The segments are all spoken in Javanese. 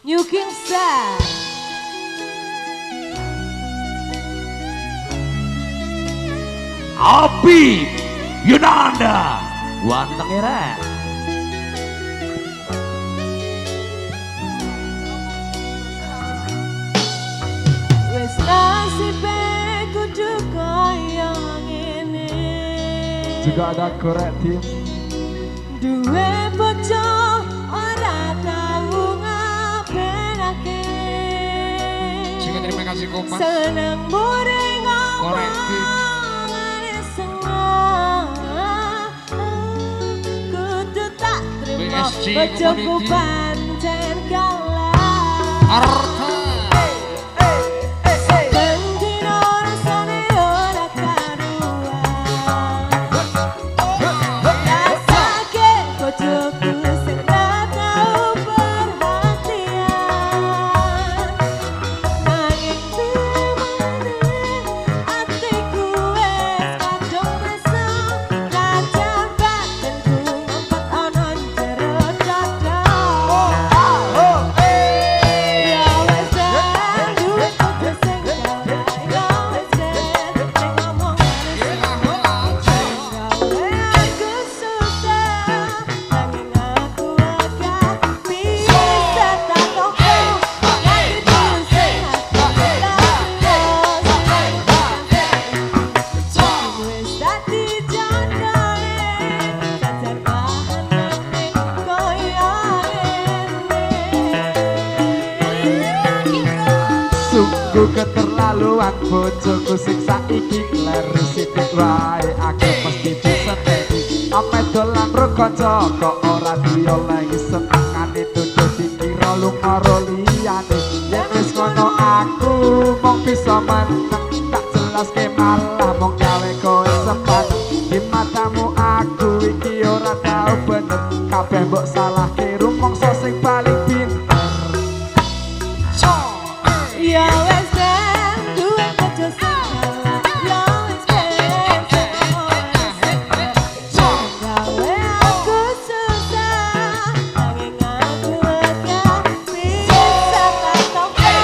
New King Star. Abi Yunanda Wanteng Ira. Wes nasibe kudu kaya ngene. Juga ada korek tim. Duwe bojo ora tau ngabenake. Juga terima kasih Kompas. Seneng muring Korek tim. Kudu tak terima BSG bojoku Community. pancen kalah. Arta. Bendino rasane ora karuan. Rasake bojoku sing ora tau perhatian. Nanging dimana atiku wes kadung rasa. Rajan batinku ngumpet ana jero dada. Ya wes duwe kudu sing kalah. Ya wes nek ngomong manis gawe aku susah. Nanging aku agak bisa tak toko. Nganti pusing hati wes dadi jandane. Jajar kahanane koyo ngene. Sungguh keterlaluan bojoku sing saiki leres sithik wae aku mesti diseneni. Ame dolan ro kanca kok ora diolehi senengane tutu dikira lunga ro liyane. Yen wis ngono aku mung bisa meneng tak jelaske malah mung gawe kowe sepaneng. Di matamu aku iki ora tau bener kabeh mbok salahke rumangsa sing paling pinter. Ya wes duwe bojo sing kalah. Ya wes gawe aku susah. Nanging aku agak bisa tak toko.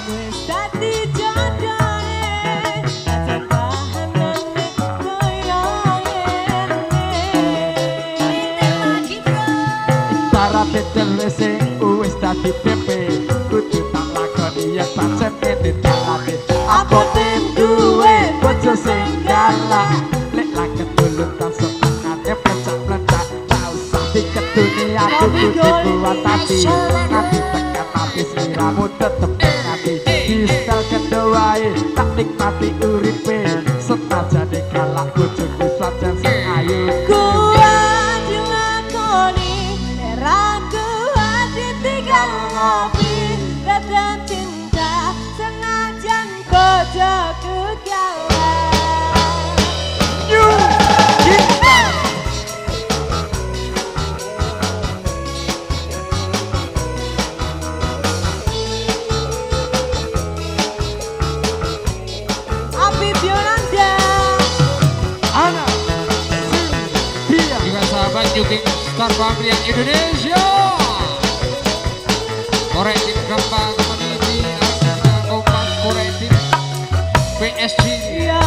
Wes dadi jandane. Jajar kahanane koyo ngene. Para betel sing wis dadi tempe kudu tak lakoni yen pancen ngene dalane. Aku tim duwe bojo sing galak lek laket dulu tak setengahnya plecak-plecak tak usah diketuni aku kudu kuat hati nanti tekan habis miramu tetep ngati di stel kedowae tak nikmati uripe setajane galak bojoku sajan sing ayu. Kuat dilakoni, eraku hati tinggal ngopi. Datang cinta, senajan bojoku kalah. Habib Yolanda. Anak dia Juga sahabat New King Star Family yang Indonesia. Korek tim Gembang Community. Arta Kompas Korek tim PSG. Ya